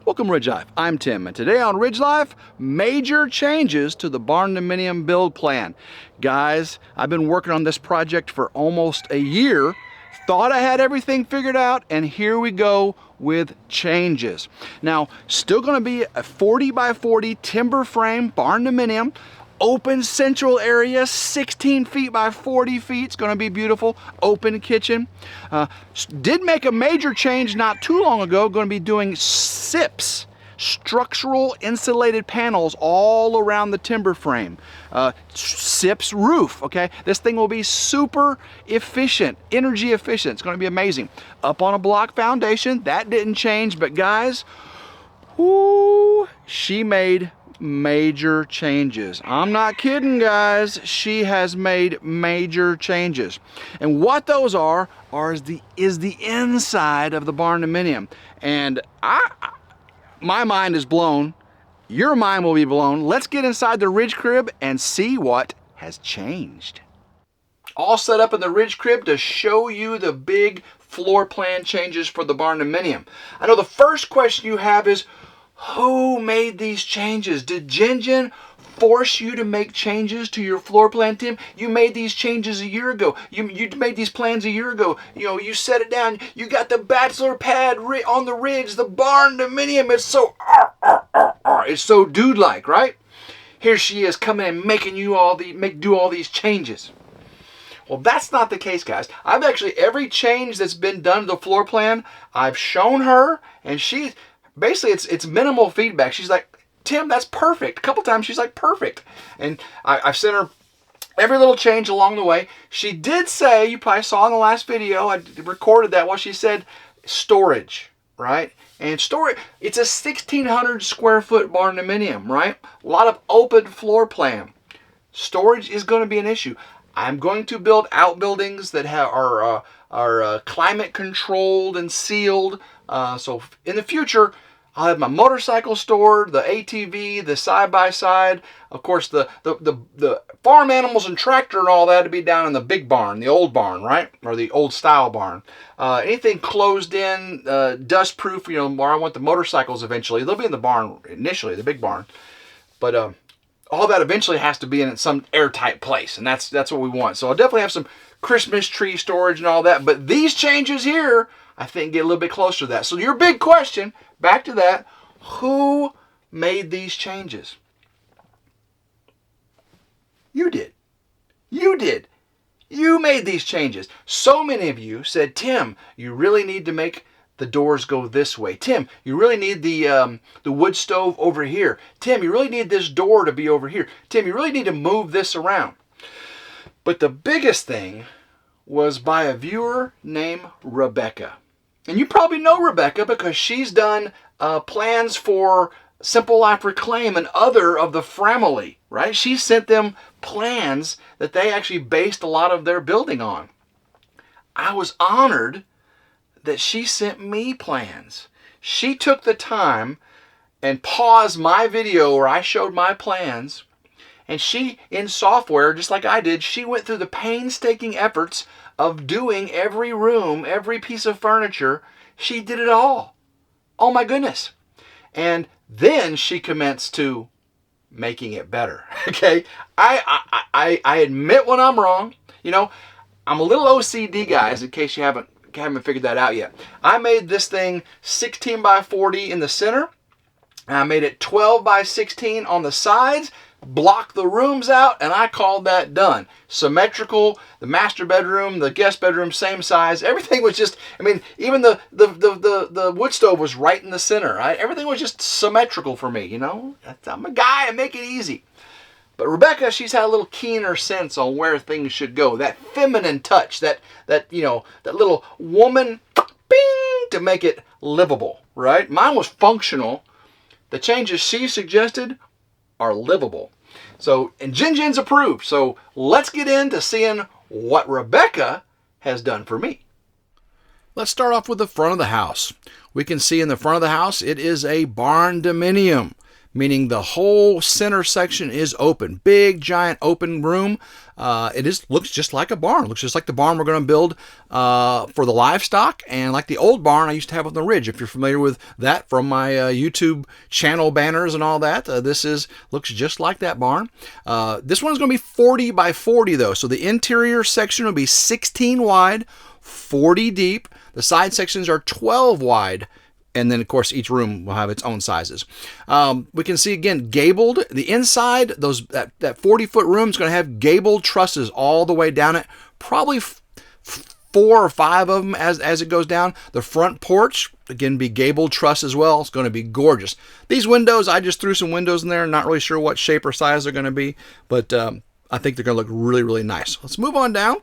Welcome RidgeLife, I'm Tim, and today on RidgeLife, major changes to the Barndominium build plan. Guys, I've been working on this project for almost a year, thought I had everything figured out, and here we go with changes. Now, still gonna be a 40 by 40 timber frame Barndominium, open central area, 16 feet by 40 feet. It's gonna be beautiful. Open kitchen. Did make a major change not too long ago. Gonna be doing SIPs, structural insulated panels all around the timber frame. SIPs roof, okay? This thing will be super efficient, energy efficient. It's gonna be amazing. Up on a block foundation, that didn't change, but guys, whoo, she made major changes. I'm not kidding, guys. She has made major changes. And what those are is the inside of the Barndominium. And my mind is blown. Your mind will be blown. Let's get inside the Ridge crib and see what has changed. All set up in the Ridge crib to show you the big floor plan changes for the Barndominium. I know the first question you have is, who made these changes? Did Jin force you to make changes to your floor plan, Tim? You made these changes a year ago. You made these plans a year ago. You know, you set it down. You got the bachelor pad on the ridge, the Barndominium. It's so dude-like, right? Here she is coming and making you do all these changes. Well, that's not the case, guys. Every change that's been done to the floor plan, I've shown her, and basically, it's minimal feedback. She's like, Tim, that's perfect. A couple times she's like, perfect. And I've sent her every little change along the way. She did say, you probably saw in the last video, I recorded that, she said storage, right? And storage, it's a 1,600 square foot Barndominium, right? A lot of open floor plan. Storage is going to be an issue. I'm going to build outbuildings that are climate controlled and sealed. So in the future, I'll have my motorcycle stored, the ATV, the side-by-side, of course the farm animals and tractor and all that to be down in the big barn, the old barn, right? Or the old style barn. Anything closed in, dust-proof, where I want the motorcycles eventually. They'll be in the barn initially, the big barn. But all that eventually has to be in some airtight place, and that's what we want. So I'll definitely have some Christmas tree storage and all that. But these changes here, I think, get a little bit closer to that. So your big question, back to that, who made these changes? You did. You did. You made these changes. So many of you said, Tim, you really need to make the doors go this way. Tim, you really need the wood stove over here. Tim, you really need this door to be over here. Tim, you really need to move this around. But the biggest thing was by a viewer named Rebecca. And you probably know Rebecca because she's done plans for Simple Life Reclaim and other of the family, right? She sent them plans that they actually based a lot of their building on. I was honored that she sent me plans. She took the time and paused my video where I showed my plans, and she, in software, just like I did, she went through the painstaking efforts of doing every room, every piece of furniture. She did it all. Oh my goodness. And then she commenced to making it better. Okay? I admit when I'm wrong. I'm a little OCD, guys, in case you haven't figured that out yet. I made this thing 16 by 40 in the center. And I made it 12 by 16 on the sides, blocked the rooms out, and I called that done. Symmetrical, the master bedroom, the guest bedroom, same size. Everything was just, even the wood stove was right in the center. Right? Everything was just symmetrical for me, I'm a guy, I make it easy. But Rebecca, she's had a little keener sense on where things should go. That feminine touch, that little woman, bing, to make it livable, right? Mine was functional. The changes she suggested are livable. So, and Jin's approved. So let's get into seeing what Rebecca has done for me. Let's start off with the front of the house. We can see in the front of the house, it is a Barndominium. meaning the whole center section is open. Big, giant, open room. Looks just like a barn. Looks just like the barn we're going to build for the livestock, and like the old barn I used to have on the ridge. If you're familiar with that from my YouTube channel banners and all that, looks just like that barn. This one's going to be 40 by 40 though, so the interior section will be 16 wide, 40 deep. The side sections are 12 wide. And then, of course, each room will have its own sizes. We can see, again, gabled. The inside, that 40-foot room is going to have gabled trusses all the way down it. Probably 4 or 5 of them as it goes down. The front porch, again, be gabled truss as well. It's going to be gorgeous. These windows, I just threw some windows in there. Not really sure what shape or size they're going to be. But I think they're going to look really, really nice. Let's move on down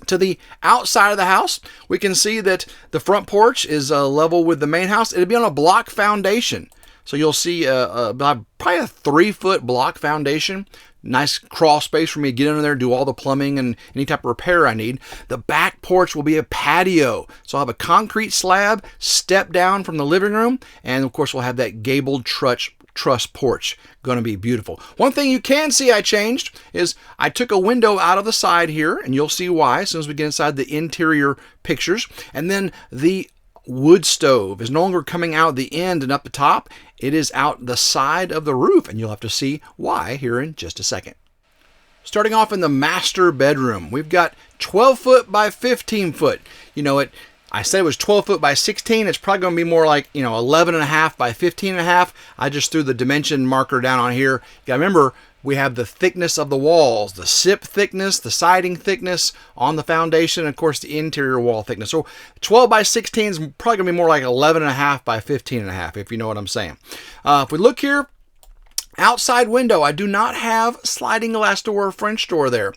to the outside of the house. We can see that the front porch is level with the main house. It'll be on a block foundation. So you'll see probably a 3-foot block foundation. Nice crawl space for me to get under there, do all the plumbing and any type of repair I need. The back porch will be a patio. So I'll have a concrete slab, step down from the living room, and of course we'll have that gabled truss porch. Going to be beautiful. One thing you can see I changed is I took a window out of the side here, and you'll see why as soon as we get inside the interior pictures. And then the wood stove is no longer coming out the end and up the top. It is out the side of the roof, and you'll have to see why here in just a second. Starting off in the master bedroom, we've got 12 foot by 15 foot. You know, I said it was 12 foot by 16. It's probably going to be more like, 11 and a half by 15 and a half. I just threw the dimension marker down on here. You got to remember, we have the thickness of the walls, the SIP thickness, the siding thickness on the foundation, and of course the interior wall thickness. So 12 by 16 is probably going to be more like 11 and a half by 15 and a half, if you know what I'm saying. If we look here, outside window, I do not have sliding glass door or French door there.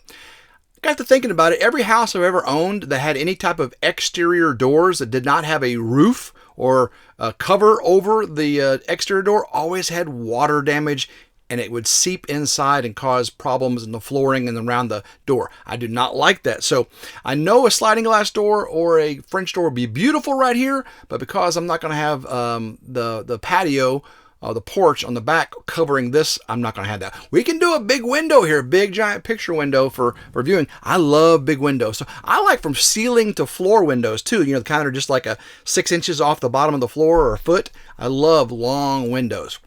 Got to thinking about it. Every house I've ever owned that had any type of exterior doors that did not have a roof or a cover over the exterior door always had water damage, and it would seep inside and cause problems in the flooring and around the door. I do not like that. So I know a sliding glass door or a French door would be beautiful right here, but because I'm not going to have the patio, the porch on the back covering this, I'm not going to have that. We can do a big window here, big giant picture window for viewing. I love big windows. So I like from ceiling to floor windows too. The kind of just like a 6 inches off the bottom of the floor or a foot. I love long windows.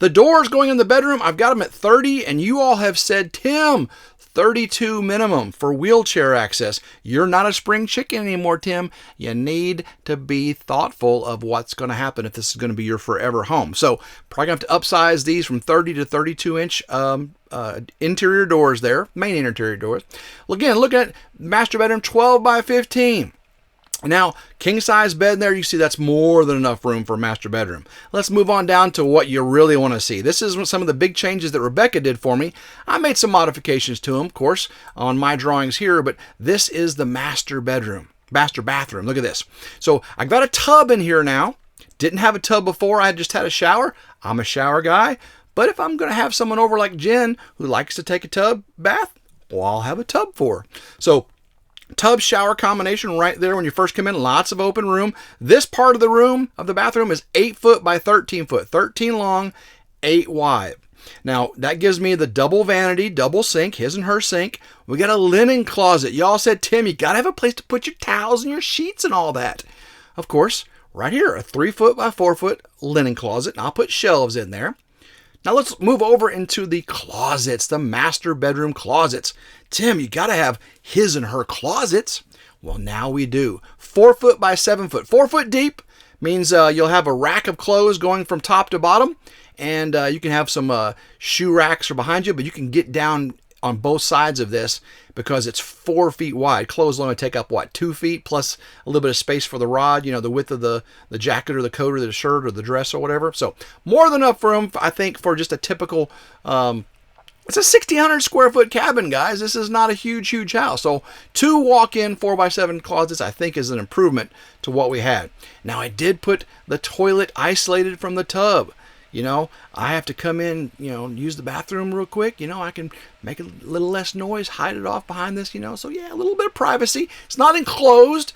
The doors going in the bedroom, I've got them at 30, and you all have said, Tim, 32 minimum for wheelchair access. You're not a spring chicken anymore, Tim. You need to be thoughtful of what's going to happen if this is going to be your forever home. So probably going to have to upsize these from 30 to 32 inch interior doors there, main interior doors. Well, again, look at master bedroom, 12 by 15. Now, king size bed there, you see that's more than enough room for a master bedroom. Let's move on down to what you really want to see. This is some of the big changes that Rebecca did for me. I made some modifications to them, of course, on my drawings here, but this is the master bathroom. Look at this. So I got a tub in here now. Didn't have a tub before. I just had a shower. I'm a shower guy. But if I'm going to have someone over like Jen who likes to take a tub bath, well, I'll have a tub for her. So tub shower combination right there when you first come in. Lots of open room. This part of the room, of the bathroom, is 8 foot by 13 foot. 13 long, 8 wide. Now, that gives me the double vanity, double sink, his and her sink. We got a linen closet. Y'all said, Tim, you got to have a place to put your towels and your sheets and all that. Of course, right here, a 3 foot by 4 foot linen closet. And I'll put shelves in there. Now let's move over into the closets, the master bedroom closets. Tim, you got to have his and her closets. Well, now we do. 4 foot by 7 foot. 4 foot deep means you'll have a rack of clothes going from top to bottom. And you can have some shoe racks for behind you, but you can get down on both sides of this because it's 4 feet wide. Clothes only take up, 2 feet plus a little bit of space for the rod, the width of the jacket or the coat or the shirt or the dress or whatever. So more than enough room, I think, for just a typical, it's a 1,600 square foot cabin, guys. This is not a huge house. So 2 walk-in 4x7 closets, I think, is an improvement to what we had. Now, I did put the toilet isolated from the tub. I have to come in, use the bathroom real quick. I can make a little less noise, hide it off behind this, So yeah, a little bit of privacy. It's not enclosed.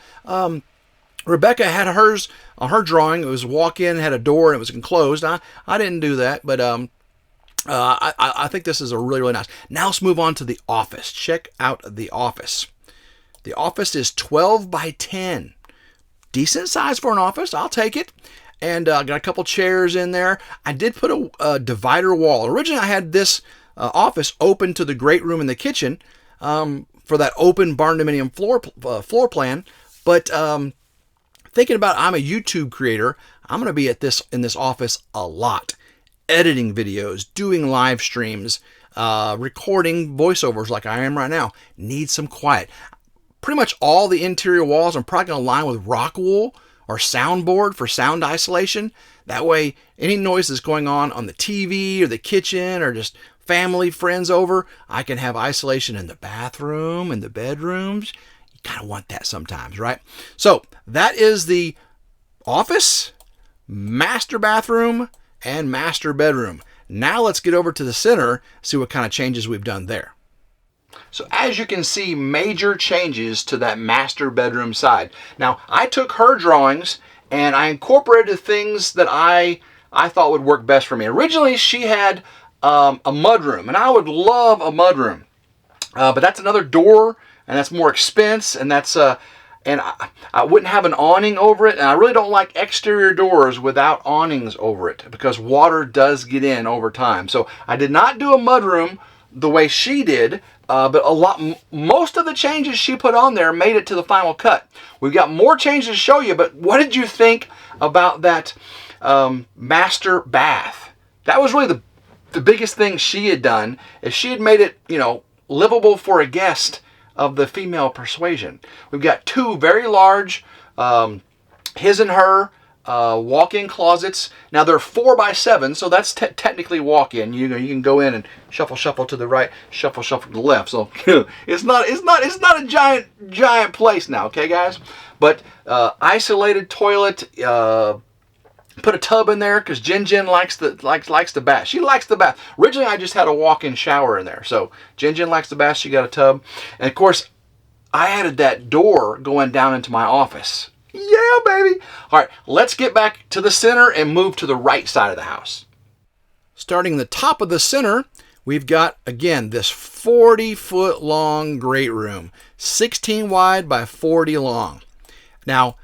Rebecca had hers on her drawing. It was walk-in, had a door, and it was enclosed. I didn't do that, but I think this is a really, really nice. Now let's move on to the office. Check out the office. The office is 12 by 10. Decent size for an office. I'll take it. And got a couple chairs in there. I did put a divider wall. Originally, I had this office open to the great room in the kitchen for that open Barndominium floor plan. But thinking about I'm a YouTube creator, I'm going to be in this office a lot. Editing videos, doing live streams, recording voiceovers like I am right now. Need some quiet. Pretty much all the interior walls I'm probably going to line with rock wool or soundboard for sound isolation. That way, any noise that's going on the TV or the kitchen or just family, friends over, I can have isolation in the bathroom and the bedrooms. You kind of want that sometimes, right? So that is the office, master bathroom, and master bedroom. Now let's get over to the center, see what kind of changes we've done there. So as you can see, major changes to that master bedroom side. Now, I took her drawings and I incorporated things that I thought would work best for me. Originally, she had a mudroom, and I would love a mudroom. But that's another door, and that's more expense, and that's and I wouldn't have an awning over it, and I really don't like exterior doors without awnings over it because water does get in over time. So I did not do a mudroom the way she did, but most of the changes she put on there made it to the final cut. We've got more changes to show you, but what did you think about that master bath? That was really the biggest thing she had done, is she had made it, livable for a guest of the female persuasion. We've got two very large, his and her, walk-in closets. Now they're 4 by 7, so that's technically walk-in. You can go in and shuffle to the right, shuffle to the left. So it's not a giant place now, okay, guys? But isolated toilet. Put a tub in there because Jin likes the bath. She likes the bath. Originally, I just had a walk-in shower in there. So Jin likes the bath. She got a tub, and of course, I added that door going down into my office. Yeah, baby. All right, let's get back to the center and move to the right side of the house. Starting the top of the center, we've got, again, this 40-foot long great room, 16 wide by 40 long. Now,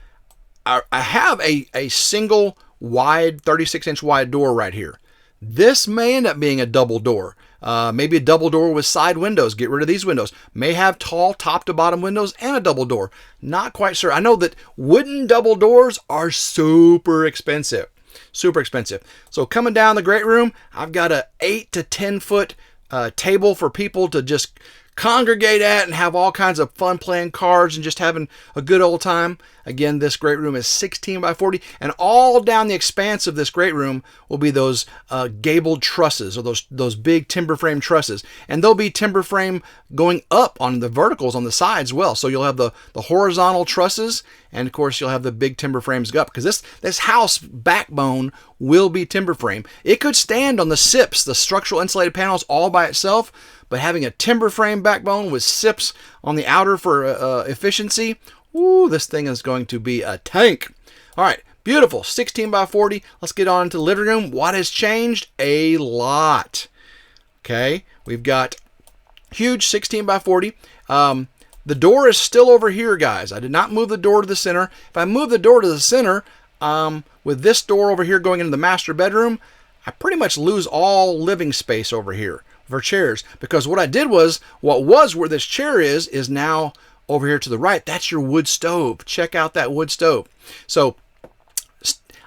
I have a single wide, 36-inch wide door right here. This may end up being a double door. Maybe a double door with side windows. Get rid of these windows. May have tall top to bottom windows and a double door. Not quite sure. I know that wooden double doors are super expensive. Super expensive. So coming down the great room, I've got a 8 to 10 foot table for people to just congregate at and have all kinds of fun playing cards and just having a good old time. Again, this great room is 16 by 40, and all down the expanse of this great room will be those gabled trusses, or those big timber frame trusses, and there'll be timber frame going up on the verticals on the sides as well. So you'll have the horizontal trusses, and of course you'll have the big timber frames go up, because this house backbone will be timber frame. It could stand on the SIPs, the structural insulated panels, all by itself, but having a timber frame backbone with SIPs on the outer for efficiency, ooh, this thing is going to be a tank. All right, beautiful, 16 by 40. Let's get on to the living room. What has changed? A lot. Okay, we've got huge 16 by 40. The door is still over here, guys. I did not move the door to the center. If I move the door to the center, with this door over here going into the master bedroom, I pretty much lose all living space over here for chairs, because what I did was, what was where this chair is now over here to the right. That's your wood stove. Check out that wood stove. So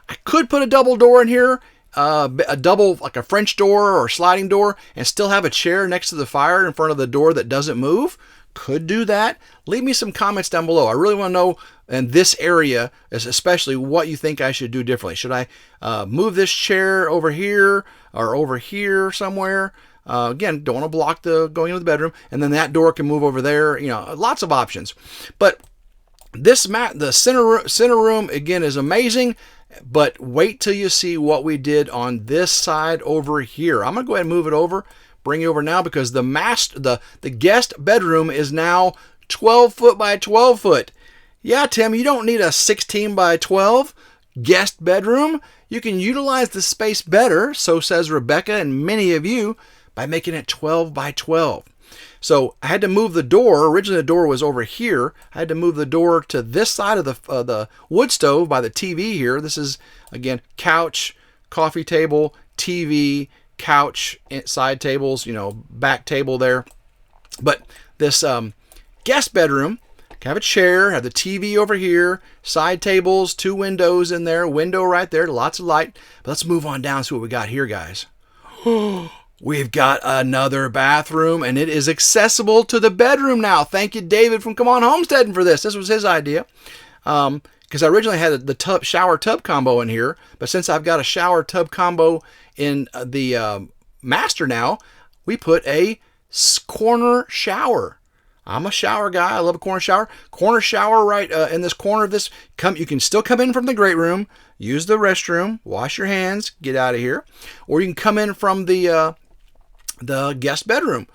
I could put a double door in here, a double, like a French door or sliding door, and still have a chair next to the fire in front of the door that doesn't move. Could do that. Leave me some comments down below. I really want to know in this area, especially, what you think I should do differently. Should I move this chair over here or over here somewhere? Again, don't want to block the going into the bedroom, and then that door can move over there. Lots of options. But the center room again is amazing. But wait till you see what we did on this side over here. I'm gonna go ahead and move it over, bring you over now, because the guest bedroom is now 12 foot by 12 foot. Yeah, Tim, you don't need a 16 by 12 guest bedroom. You can utilize the space better, so says Rebecca and many of you, by making it 12 by 12. So I had to move the door. Originally the door was over here. I had to move the door to this side of the wood stove by the TV here. This is, again, couch, coffee table, TV, couch, side tables, back table there. But this guest bedroom, have a chair, have the TV over here, side tables, 2 windows in there, window right there, lots of light. But let's move on down and see what we got here, guys. We've got another bathroom, and it is accessible to the bedroom now. Thank you, David from Come On Homesteading, for this. This was his idea. Because I originally had the shower tub combo in here, but since I've got a shower tub combo in the master now, we put a corner shower. I'm a shower guy. I love a corner shower. Corner shower right in this corner of this. You can still come in from the great room, use the restroom, wash your hands, get out of here. Or you can come in from the guest bedroom,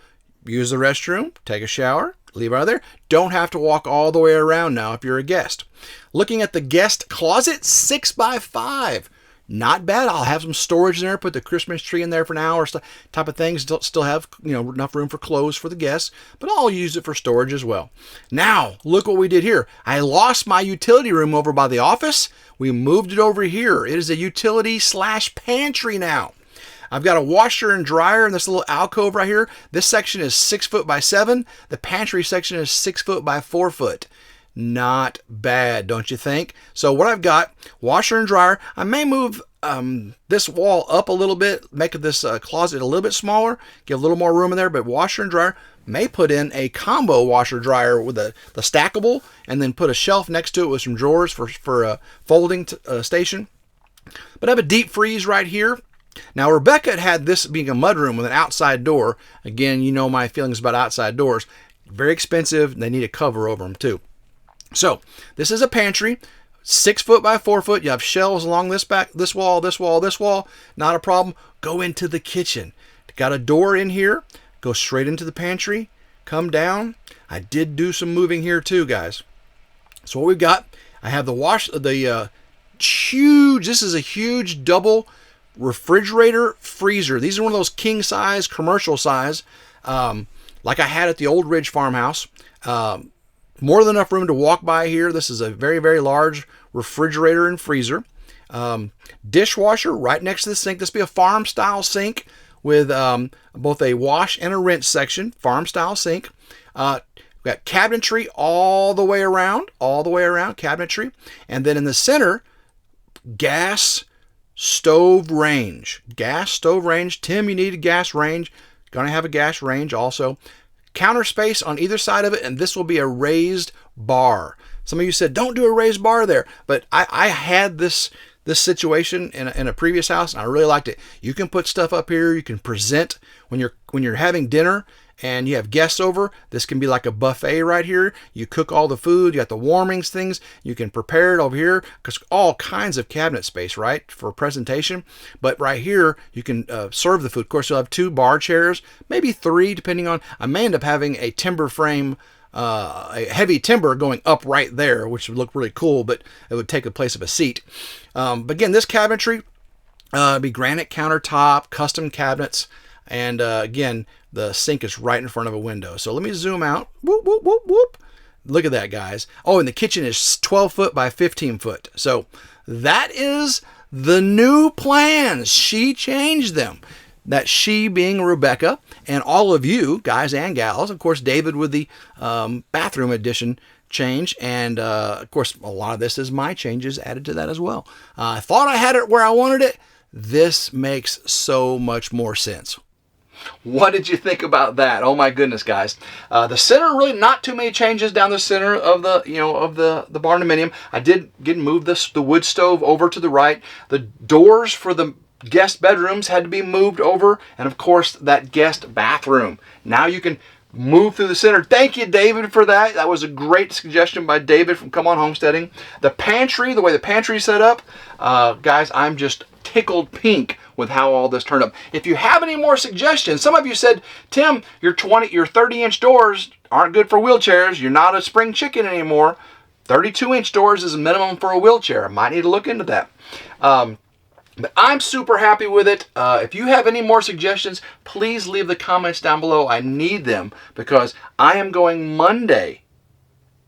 use the restroom, take a shower, leave out of there. Don't have to walk all the way around now if you're a guest. Looking at the guest closet, 6 by 5. Not bad. I'll have some storage in there, put the Christmas tree in there for now or type of things. Still have enough room for clothes for the guests, but I'll use it for storage as well. Now, look what we did here. I lost my utility room over by the office. We moved it over here. It is a utility / pantry now. I've got a washer and dryer in this little alcove right here. This section is 6 foot by 7. The pantry section is 6 foot by 4 foot. Not bad, don't you think? So what I've got, washer and dryer. I may move this wall up a little bit, make this closet a little bit smaller, give a little more room in there, but washer and dryer. May put in a combo washer dryer with the stackable, and then put a shelf next to it with some drawers for a folding station. But I have a deep freeze right here. Now, Rebecca had this being a mudroom with an outside door. Again, you know my feelings about outside doors. Very expensive. They need a cover over them too. So this is a pantry, 6 foot by 4 foot. You have shelves along this wall, this wall, this wall. Not a problem. Go into the kitchen. Got a door in here. Go straight into the pantry. Come down. I did do some moving here too, guys. So what we've got, I have huge. This is a huge double refrigerator freezer. These are one of those king size, commercial size, like I had at the old Ridge farmhouse. More than enough room to walk by here. This is a very, very large refrigerator and freezer. Dishwasher right next to the sink. This will be a farm style sink with both a wash and a rinse section. Farm style sink. We've got cabinetry all the way around cabinetry. And then in the center, gas stove range. Gas stove range. Tim, you need a gas range. Gonna have a gas range also. Counter space on either side of it, and this will be a raised bar. Some of you said, don't do a raised bar there, but I had this situation in a previous house, and I really liked it. You can put stuff up here. You can present when you're having dinner and you have guests over. This can be like a buffet right here. You cook all the food. You got the warmings things. You can prepare it over here because all kinds of cabinet space, right, for presentation. But right here, you can serve the food. Of course, you'll have 2 bar chairs, maybe 3, depending on. I may end up having a timber frame, a heavy timber going up right there, which would look really cool, but it would take the place of a seat. But again, this cabinetry be granite countertop, custom cabinets, and again, the sink is right in front of a window. So let me zoom out. Whoop, whoop, whoop, whoop. Look at that, guys. Oh, and the kitchen is 12 foot by 15 foot. So that is the new plans. She changed them. That she being Rebecca, and all of you, guys and gals. Of course, David with the bathroom addition change. And of course, a lot of this is my changes added to that as well. I thought I had it where I wanted it. This makes so much more sense. What did you think about that? Oh my goodness, guys. The center, really not too many changes down the center of the Barndominium. I did move the wood stove over to the right. The doors for the guest bedrooms had to be moved over, and of course that guest bathroom. Now you can move through the center. Thank you, David, for that. That was a great suggestion by David from Come On Homesteading. The pantry, the way the pantry is set up, guys, I'm just tickled pink with how all this turned up. If you have any more suggestions, some of you said, Tim, your 30-inch doors aren't good for wheelchairs. You're not a spring chicken anymore. 32-inch doors is a minimum for a wheelchair. I might need to look into that. But I'm super happy with it. If you have any more suggestions, please leave the comments down below. I need them because I am going Monday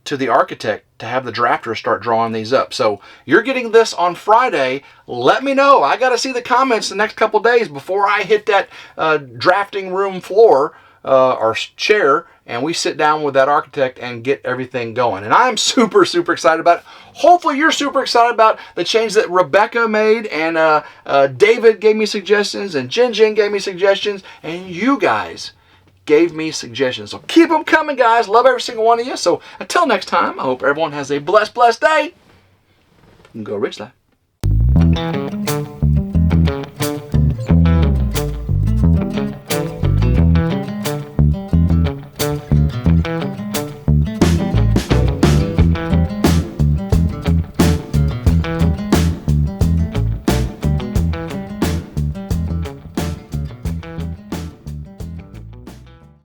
to the architect to have the drafter start drawing these up. So you're getting this on Friday. Let me know. I got to see the comments the next couple days before I hit that drafting room floor or chair, and we sit down with that architect and get everything going. And I'm super, super excited about it. Hopefully you're super excited about the change that Rebecca made, and David gave me suggestions, and Jin gave me suggestions, and you guys gave me suggestions. So keep them coming, guys. Love every single one of you. So until next time, I hope everyone has a blessed, blessed day. And go Ridge Life.